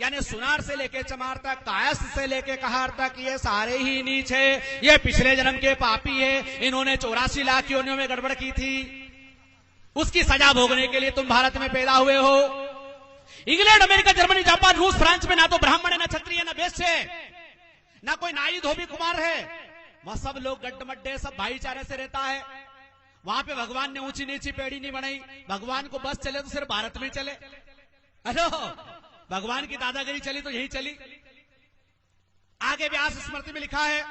यानी सुनार से लेके चमार तक, कायस्थ से लेके कहार तक, ये सारे ही नीच है, ये पिछले जन्म के पापी है, इन्होंने 84 लाख योनियों में गड़बड़ की थी, उसकी सजा भोगने के लिए तुम भारत में पैदा हुए हो। इंग्लैंड, अमेरिका, जर्मनी, जापान, रूस, फ्रांस में ना तो ब्राह्मण है, ना क्षत्रिय, ना वैश्य है, ना कोई नाई धोबी कुमार है, वहां सब लोग गड्ढमड्ढे, सब भाईचारे से रहता है। वहां पे भगवान ने ऊंची नीची पेड़ी नहीं बनाई। भगवान को बस चले तो सिर्फ भारत में चले। हेलो, भगवान की दादागिरी चली तो यही चली। आगे व्यास स्मृति में लिखा है,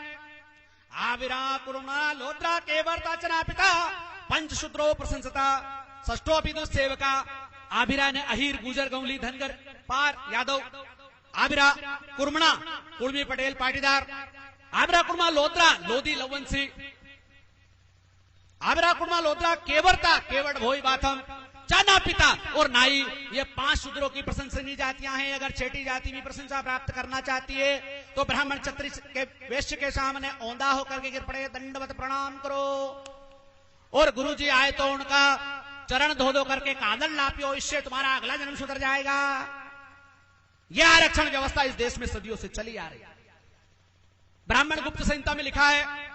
आविरा कुरुणा लोद्रा केवर्ताचना पिता पंचशूद्रो प्रशंसता षष्ठो विदुष सेवका। आबिरा ने अहीर, गुजर, गौली, धनगर, पार, यादव, आबिरा कुर्मणा, कुर्मी, पटेल, पाटीदार, आबिरा कुर्मा लोद्रा, लोधी, लवंशी, आबिरा कुर्मा लोद्रा, केवरता, केवट, भोई, बाथम, चाना पिता और नाई, ये 5 शूद्रों की प्रशंसनीय जातियां हैं। अगर छठी जाति भी प्रशंसा प्राप्त करना चाहती है तो ब्राह्मण, क्षत्रिय के वैश्य के सामने औंधा होकर के गिर पड़े, दंडवत प्रणाम करो, और गुरुजी आए तो उनका चरण धो धो करके कादल लापियो, इससे तुम्हारा अगला जन्म सुधर जाएगा। यह आरक्षण व्यवस्था इस देश में सदियों से चली आ रही है। ब्राह्मण गुप्त संहिता में लिखा है,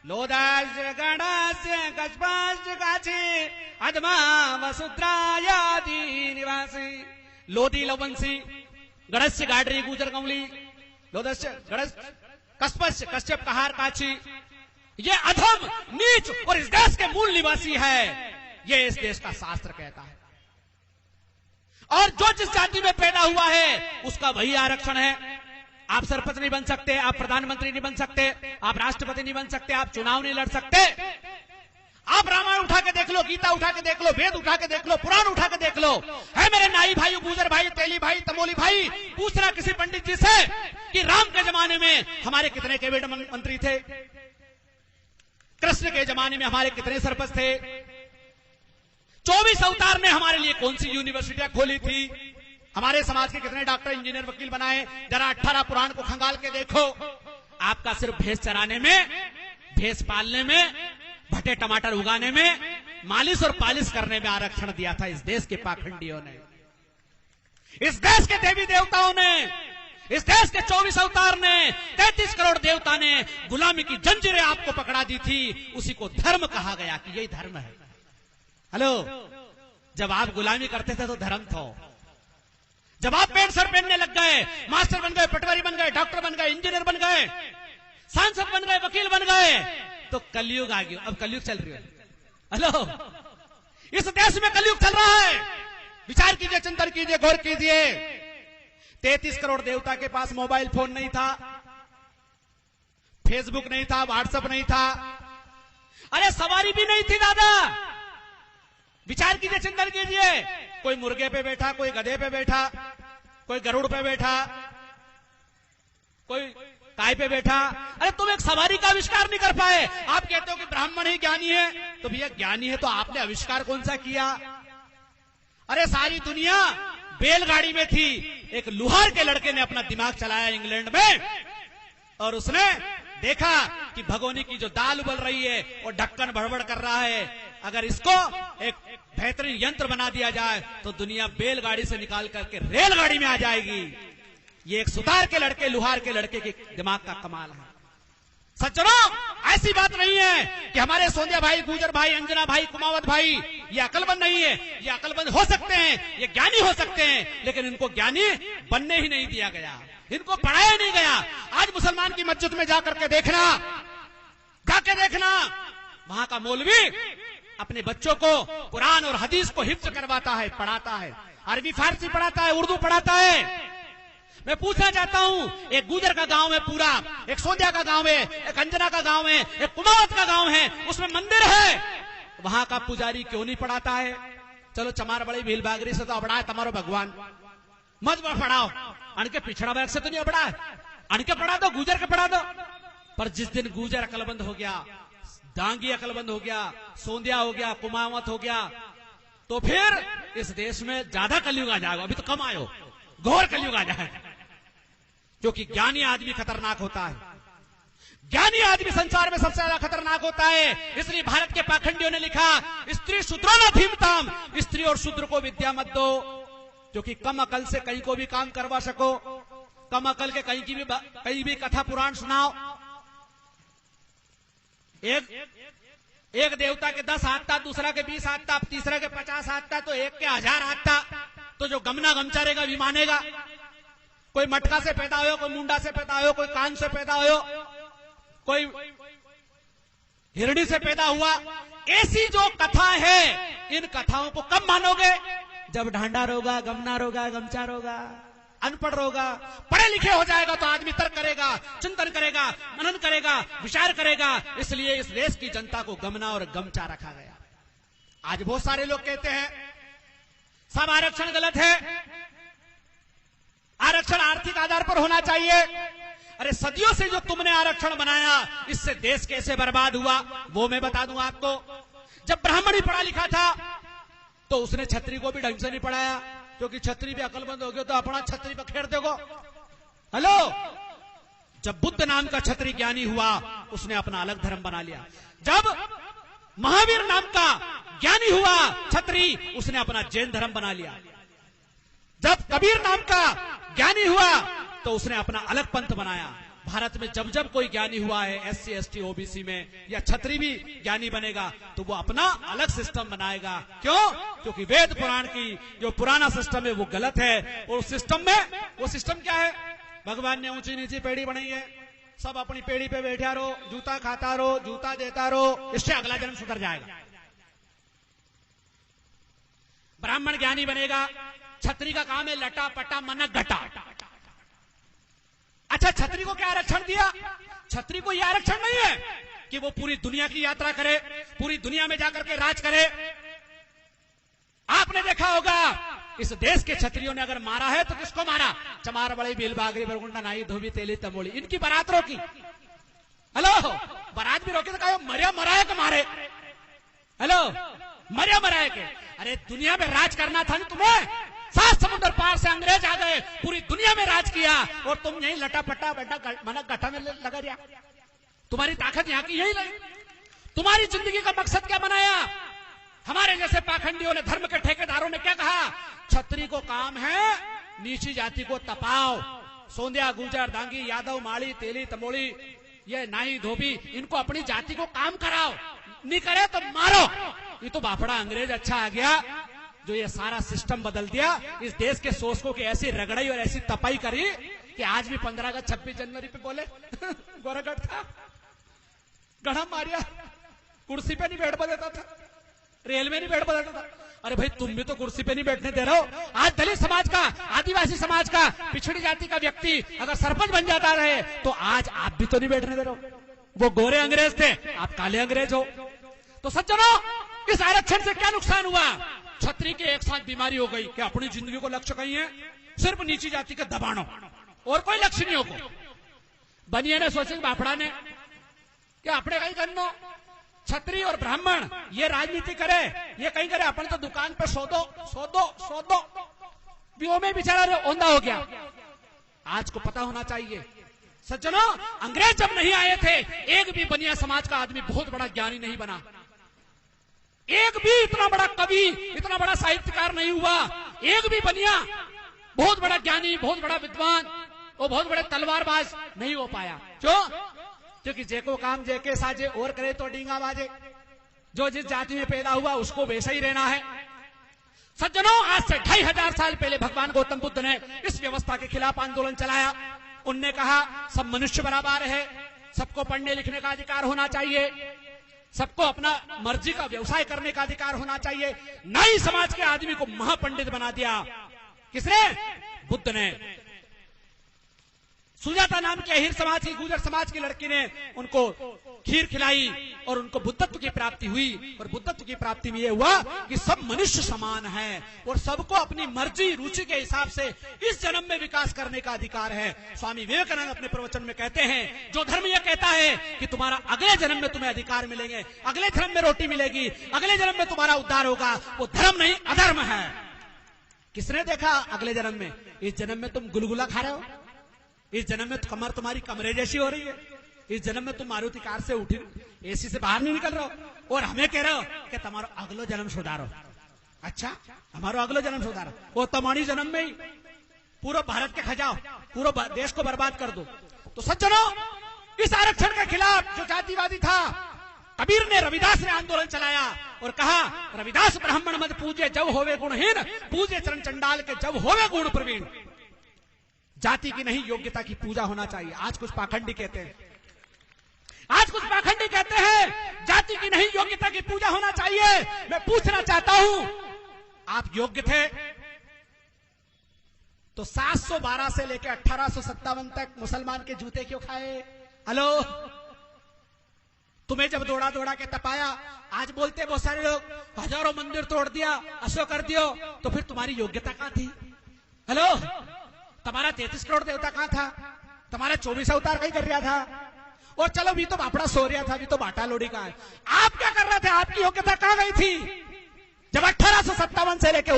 लोदास गणास्य गजपाश गाछी अदमा वसुद्रायादि निवासी। लोधी, लवंशी, गणस्य, गाडरी, गुजर, गौली, लोदस्य, गणस, कस्पस्य, कश्यप, कहार, काछी, ये अधम, नीच और इस देश के मूल निवासी है, ये इस देश का शास्त्र कहता है। और जो जिस जाति में पैदा हुआ है उसका वही आरक्षण है। आप सरपंच नहीं बन सकते, आप प्रधानमंत्री नहीं बन सकते, आप राष्ट्रपति नहीं बन सकते, आप चुनाव नहीं लड़ सकते। आप रामायण उठा के देख लो, गीता उठा के देख लो, वेद उठा के देख लो, पुराण उठा के देख लो। है मेरे नाई भाई, गुजर भाई, तेली भाई, तमोली भाई, पूछना किसी पंडित जी से कि राम के जमाने में हमारे कितने कैबिनेट मंत्री थे, कृष्ण के जमाने में हमारे कितने सरपंच थे, 24 अवतार ने हमारे लिए कौन सी यूनिवर्सिटियां खोली थी, हमारे समाज के कितने डॉक्टर, इंजीनियर, वकील बनाए। जरा 18 पुराण को खंगाल के देखो। आपका सिर्फ भैंस चराने में, भैंस पालने में, भटे टमाटर उगाने में, मालिश और पालिश करने में आरक्षण दिया था इस देश के पाखंडियों ने, इस देश के देवी देवताओं ने, इस देश के 24 अवतार ने, 33 करोड़ देवता ने गुलामी की जंजीरें आपको पकड़ा दी थी। उसी को धर्म कहा गया कि यही धर्म है। हेलो, जब आप गुलामी करते थे तो धर्म था। जब आप पैंट शर्ट पहनने लग गए, मास्टर बन गए, पटवारी बन गए, डॉक्टर बन गए, इंजीनियर बन गए, सांसद बन गए, वकील बन गए, तो कलयुग आ गया। अब कलयुग चल रही है। हेलो, इस देश में कलयुग चल रहा है। विचार कीजिए, चिंतन कीजिए, गौर कीजिए। 33 करोड़ देवता के पास मोबाइल फोन नहीं था, फेसबुक नहीं था, व्हाट्सएप नहीं था, अरे सवारी भी नहीं थी दादा। विचार कीजिए, चिंतन कीजिए। कोई मुर्गे पे बैठा, कोई गधे पे बैठा, कोई गरुड़ पे बैठा, कोई काय पे बैठा। अरे तुम एक सवारी का आविष्कार नहीं कर पाए। आप कहते हो कि ब्राह्मण ही ज्ञानी है, तो भैया ज्ञानी है तो आपने आविष्कार कौन सा किया? अरे सारी दुनिया बैलगाड़ी में थी। एक लुहार के लड़के ने अपना दिमाग चलाया इंग्लैंड में, और उसने देखा कि भगोनी की जो दाल उबल रही है और ढक्कन भड़बड़ कर रहा है, अगर इसको एक बेहतरीन यंत्र बना दिया जाए तो दुनिया बैलगाड़ी से निकाल करके रेलगाड़ी में आ जाएगी। ये एक सुतार के लड़के, लुहार के लड़के के दिमाग का कमाल है। सज्जनों, ऐसी बात नहीं है कि हमारे सोंदिया भाई, गुजर भाई, अंजना भाई, कुमावत भाई ये अकलमंद नहीं है। ये अकलमंद हो सकते हैं, ये ज्ञानी हो सकते हैं, लेकिन इनको ज्ञानी बनने ही नहीं दिया गया, इनको पढ़ाया नहीं गया। आज मुसलमान की मस्जिद में जाकर के देखना, जाके देखना, वहां का मौलवी अपने बच्चों को कुरान और हदीस को हिफ्ज करवाता है, पढ़ाता है, अरबी फारसी पढ़ाता है, उर्दू पढ़ाता है। मैं पूछना चाहता हूं, एक गुजर का गांव है पूरा, एक सोंदिया का गांव है, एक अंजना का गांव है, एक कुमावत का गांव है, उसमें मंदिर है, वहां का पुजारी क्यों नहीं पढ़ाता है? चलो चमार बड़ी भील बागरी से तो अबड़ा है तुम्हारो भगवान, मत पढ़ाओ। अनके पिछड़ा वर्ग से तो नहीं अबड़ा है, अनके पढ़ा दो, गुजर के पढ़ा दो। पर जिस दिन गुजर अकलबंद हो गया, डांगी अकलबंद हो गया, सोंदिया हो गया, कुमावत हो गया, तो फिर इस देश में ज्यादा कलयुग आ जाएगा। अभी तो कम आयो, घोर कलयुग आ जाएगा। क्योंकि ज्ञानी आदमी खतरनाक होता है, ज्ञानी आदमी संसार में सबसे ज्यादा खतरनाक होता है। इसलिए भारत के पाखंडियों ने लिखा, स्त्री शूद्रो न धीमताम, स्त्री और शूद्र को विद्या मत दो। क्योंकि कम अकल से कहीं को भी काम करवा सको, कम अकल के कहीं भी कथा पुराण सुनाओ। एक देवता के 10 हाथ था, दूसरा के 20 हाथ था, तीसरा के 50 हाथ था, तो एक के 1000 हाथ था। तो जो गमना गमचारेगा भी मानेगा। कोई मटका से पैदा हो, कोई मुंडा से पैदा हो, कोई कान से पैदा हो, कोई हिरणी से पैदा हुआ। ऐसी जो कथा है, इन कथाओं को कब मानोगे? जब ढांडा रोगा, गमना रोगा, गमचा रोगा, अनपढ़ रोगा। पढ़े लिखे हो जाएगा तो आदमी तर्क करेगा, चिंतन करेगा, मनन करेगा, विचार करेगा। इसलिए इस देश की जनता को गमना और गमचा रखा गया। आज बहुत सारे लोग कहते हैं सब आरक्षण गलत है, आरक्षण आर्थिक आधार पर होना चाहिए। अरे सदियों से जो तुमने आरक्षण बनाया, इससे देश कैसे बर्बाद हुआ वो मैं बता दूं आपको। जब ब्राह्मण ही पढ़ा लिखा था तो उसने छत्री को भी ढंग से नहीं पढ़ाया, क्योंकि छत्री भी अकलमंद हो गया तो अपना छत्री पखेड़ देखो। हेलो, जब बुद्ध नाम का छत्री ज्ञानी हुआ, उसने अपना अलग धर्म बना लिया। जब महावीर नाम का ज्ञानी हुआ छत्री, उसने अपना जैन धर्म बना लिया। जब कबीर नाम का ज्ञानी हुआ तो उसने अपना अलग पंथ बनाया। भारत में जब जब कोई ज्ञानी हुआ है SC ST OBC में, या छत्री भी ज्ञानी बनेगा तो वो अपना अलग सिस्टम बनाएगा। क्यों? क्योंकि वेद पुराण की जो पुराना सिस्टम है वो गलत है। और उस सिस्टम में, वो सिस्टम क्या है? भगवान ने ऊंची नीची पेड़ी बनाई है, सब अपनी पेड़ी पे बैठा रहो, जूता खाता रहो, जूता देता रहो, इससे अगला जन्म सुधर जाएगा। ब्राह्मण ज्ञानी बनेगा, छत्री का काम है लटा पटा मनक घटा। अच्छा, छत्री को क्या आरक्षण दिया? छत्री को यह आरक्षण नहीं है कि वो पूरी दुनिया की यात्रा करे, पूरी दुनिया में जाकर के राज करे। आपने देखा होगा इस देश के छत्रियों ने अगर मारा है तो किसको मारा? चमार बड़ी भील बागरी बरगुंडा नाई धोबी तेली तमोली, इनकी बारात रोकी। हेलो, बारात भी रोकी तो कहो मरिया मराए के मारे। हेलो, मरिया मराए के। अरे दुनिया में राज करना था ना तुम्हें, 7 समुद्र पार से अंग्रेज आ गए, पूरी दुनिया में राज किया, और तुम यही लटा पट्टा बेटा मना गठा में लगा दिया। तुम्हारी ताकत यहाँ की यही नहीं। तुम्हारी जिंदगी का मकसद क्या बनाया? हमारे जैसे पाखंडियों ने, धर्म के ठेकेदारों ने क्या कहा? छत्री को काम है नीची जाति को तपाओ। सोंदिया, गुर्जर, दांगी, यादव, माली, तेली, तमोली, ये नाई धोबी, इनको अपनी जाति को काम कराओ, नहीं करे तो मारो। ये तो बाफड़ा अंग्रेज अच्छा आ गया जो ये सारा सिस्टम बदल दिया। इस देश के शोषकों की ऐसी रगड़ाई और ऐसी तपाई करी कि आज भी 15 अगस्त 26 जनवरी पे बोले गोरागढ़ था, गढ़ा मारिया, कुर्सी पे नहीं बैठ देता था, रेल में नहीं बैठ देता था। अरे भाई, तुम भी तो कुर्सी पे नहीं बैठने दे रहे हो। आज दलित समाज का, आदिवासी समाज का, पिछड़ी जाति का व्यक्ति अगर सरपंच बन जाता रहे तो आज आप भी तो नहीं बैठने दे रहे हो। वो गोरे अंग्रेज थे, आप काले अंग्रेज हो। तो सज्जनों, इस आरक्षण से क्या नुकसान हुआ? छत्री के एक साथ बीमारी हो गई कि अपनी जिंदगी को लक्ष्य कहीं है सिर्फ नीची जाति के दबानो, और कोई लक्ष्य नहीं हो। बनिए ने सोचे बापड़ा ने कि अपने कहीं करनो, छत्री और ब्राह्मण ये राजनीति करे, ये कहीं करे, अपन तो दुकान पे सौदो भी में बेचारा औंधा हो गया। आज को पता होना चाहिए सज्जनों, अंग्रेज जब नहीं आए थे, एक भी बनिया समाज का आदमी बहुत बड़ा ज्ञानी नहीं बना। एक भी इतना बड़ा कवि, इतना बड़ा साहित्यकार नहीं हुआ। एक भी बनिया बहुत बड़ा ज्ञानी, बहुत बड़ा विद्वान और बहुत बड़े तलवारबाज नहीं हो पाया। क्यों? क्योंकि जेको काम जेके साजे और करे तो डींगा बाजे। जो जिस जाति में पैदा हुआ उसको वैसा ही रहना है। सज्जनों, आज से 2500 साल पहले भगवान गौतम बुद्ध ने इस व्यवस्था के खिलाफ आंदोलन चलाया। उनने कहा सब मनुष्य बराबर है, सबको पढ़ने लिखने का अधिकार होना चाहिए, सबको अपना मर्जी का व्यवसाय करने का अधिकार होना चाहिए। नाई समाज के आदमी को महापंडित बना दिया। किसने? बुद्ध ने। सुजाता नाम की अहीर समाज की, गुर्जर समाज की लड़की ने उनको खीर खिलाई और उनको बुद्धत्व की प्राप्ति हुई। और बुद्धत्व की प्राप्ति में यह हुआ कि सब मनुष्य समान है और सबको अपनी मर्जी रुचि के हिसाब से इस जन्म में विकास करने का अधिकार है। स्वामी विवेकानंद अपने प्रवचन में कहते हैं, जो धर्म यह कहता है कि तुम्हारा अगले जन्म में तुम्हें अधिकार मिलेंगे, अगले जन्म में रोटी मिलेगी, अगले जन्म में तुम्हारा उद्धार होगा, वो धर्म नहीं अधर्म है। किसने देखा अगले जन्म में? इस जन्म में तुम गुलगुला खा रहे हो, इस जन्म में कमर तुम्हारी कमरे जैसी हो रही है, इस जन्म में तुम मारुति कार से उठी एसी से बाहर नहीं निकल रहे हो, और हमें कह रहे हो कि तुम्हारा अगलो जन्म सुधारो। अच्छा, हमारो अगलो जन्म सुधार, वो तमानी जन्म में ही पूरा भारत के खजाओ, पूरा देश को बर्बाद कर दो। तो सज्जनों, इस आरक्षण के खिलाफ जो जातिवादी था, कबीर ने, रविदास ने आंदोलन चलाया और कहा, रविदास ब्राह्मण मत पूजे जब होवे गुणहीन, पूजे चरण चंडाल के जब होवे गुण प्रवीण। जाति की नहीं, योग्यता की पूजा होना चाहिए। आज कुछ पाखंडी कहते हैं, जाति की नहीं, योग्यता की पूजा होना चाहिए। मैं पूछना चाहता हूं, आप योग्य थे तो 712 से लेकर 1857 तक मुसलमान के जूते क्यों खाए? हेलो, तुम्हें जब दौड़ा दौड़ा के तपाया, आज बोलते बहुत सारे लोग, हजारों मंदिर तोड़ दिया, अशो कर दियो, तो फिर तुम्हारी योग्यता कहां थी? हेलो, तुम्हारा 33 करोड़ देवता कहां था? तुम्हारा 24 अवतार कहीं कर रहा था? और चलो भी तो बापड़ा सो रहा था, भी तो बाटा लोड़ी का है। आप क्या कर रहे थे? आपकी योग्यता कहां गई थी? जब 1857 से लेकर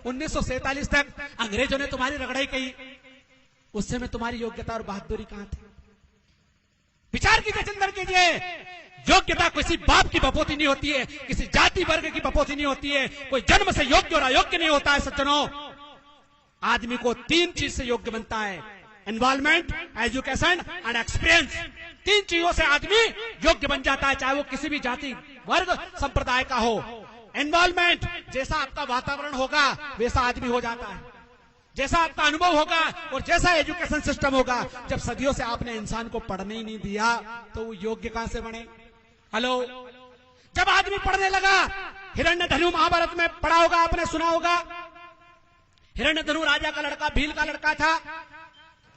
1947 तक अंग्रेजों ने तुम्हारी रगड़ाई की, उस समय तुम्हारी योग्यता और बहादुरी कहां थी? विचार कीजिए, चिंतन कीजिए। योग्यता किसी बाप की बपोती नहीं होती है, किसी जाति वर्ग की बपोती नहीं होती है, कोई जन्म से योग्य और अयोग्य नहीं होता है। सज्जनों, आदमी को 3 चीज से योग्य बनता है, एनवायरमेंट, एजुकेशन एंड एक्सपीरियंस। 3 चीजों से आदमी योग्य बन जाता है, चाहे वो किसी भी जाति वर्ग संप्रदाय का हो। एनवायरमेंट, जैसा आपका वातावरण होगा वैसा आदमी हो जाता है, जैसा आपका अनुभव होगा और जैसा एजुकेशन सिस्टम होगा। जब सदियों से आपने इंसान को पढ़ने ही नहीं दिया तो वो योग्य कहां से बने? हेलो, जब आदमी पढ़ने लगा, हिरण्यधनु महाभारत में पढ़ा होगा आपने, सुना होगा। हिरण्यधनु राजा का लड़का, भील का लड़का था,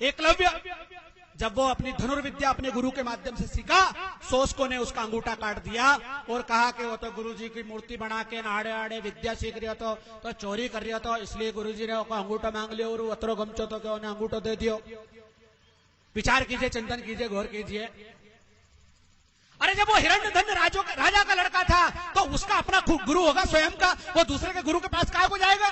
एकलव्य। जब वो अपनी धनुर्विद्या अपने गुरु के माध्यम से सीखा, शोषकों ने उसका अंगूठा काट दिया और कहा कि वो तो गुरुजी की मूर्ति बना के आड़े आड़े विद्या सीख रहा तो चोरी कर रहा था, इसलिए गुरुजी ने उसका अंगूठा मांग लिया और अतरो गमचो तो क्या उन्हें अंगूठा दे दियो। विचार कीजिए, चिंतन कीजिए, गौर कीजिए। अरे जब वो हिरण्यधन राजा का लड़का था तो उसका अपना गुरु होगा स्वयं का, वो दूसरे के गुरु के पास काहे को जाएगा?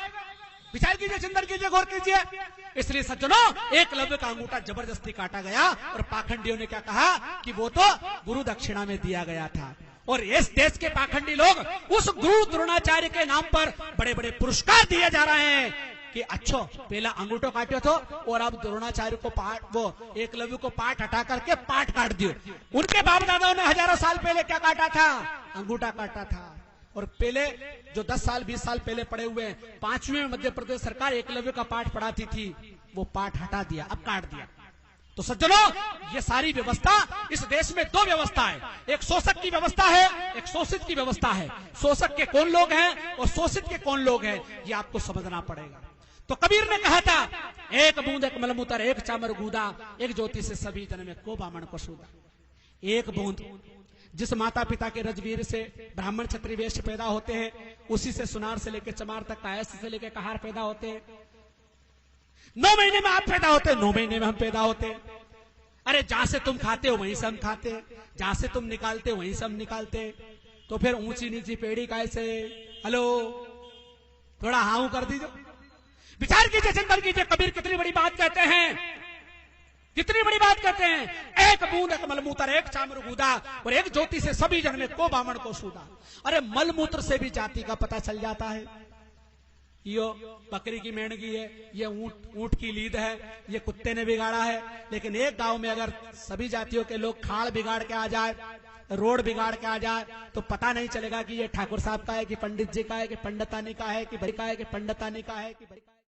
विचार कीजिए, चिंतन कीजिए, गौर कीजिए। इसलिए सज्जनों, एकलव्य का अंगूठा जबरदस्ती काटा गया और पाखंडियों ने क्या कहा कि वो तो गुरु दक्षिणा में दिया गया था। और इस देश के पाखंडी लोग उस गुरु द्रोणाचार्य के नाम पर बड़े बड़े पुरस्कार दिए जा रहे हैं कि अच्छो पहला अंगूठो काटो तो और अब द्रोणाचार्य को वो एकलव्य को पाठ हटा करके पाठ काट दियो। उनके बाप दादाओं ने हजारों साल पहले क्या काटा था? अंगूठा काटा था। और पहले जो 10 साल 20 साल पहले पढ़े हुए हैं, 5वीं में मध्य प्रदेश सरकार एकलव्य का पाठ पढ़ाती थी, वो पाठ हटा दिया, अब काट दिया। तो सज्जनों, ये सारी व्यवस्था, इस देश में 2 व्यवस्था है, एक शोषक की व्यवस्था है, एक शोषित की व्यवस्था है। शोषक के कौन लोग हैं और शोषित के कौन लोग हैं, ये आपको समझना पड़ेगा। तो कबीर ने कहा था, एक बूंद एक मलमूत्र एक चामर गूदा, एक ज्योति से सभी जन में को बामण को सूदा। एक बूंद, जिस माता पिता के रजवीर से ब्राह्मण क्षत्रिय वैश्य पैदा होते हैं, उसी से सुनार से लेकर चमार तक, कायस्थ से लेकर कहार पैदा होते हैं। 9 महीने में आप पैदा होते हैं, 9 महीने में हम पैदा होते हैं। अरे जहां से तुम खाते हो वहीं से हम खाते हैं, जहां से तुम निकालते हो वहीं से हम निकालते हैं। तो फिर ऊंची नीची पेड़ी कैसे? हेलो, थोड़ा हाउ कर दीजिए, विचार कीजिए, चिंतन कीजिए। कबीर कितनी बड़ी बात कहते हैं, कितनी बड़ी बात कहते हैं। एक बूंद एक मलमूत्र एक चामर गूदा और एक ज्योति से सभी जन में को बामण को सूदा। अरे मलमूत्र से भी जाति का पता चल जाता है। यो बकरी की मेंढगी है, ये ऊंट की लीद है, ये कुत्ते ने बिगाड़ा है। लेकिन एक गांव में अगर सभी जातियों के लोग खाड़ बिगाड़ के आ जाए, रोड बिगाड़ के आ जाए, तो पता नहीं चलेगा कि ये ठाकुर साहब का है कि पंडित जी का है कि पंडितानी का है कि भरी का है कि पंडितानी का है कि भरी का है।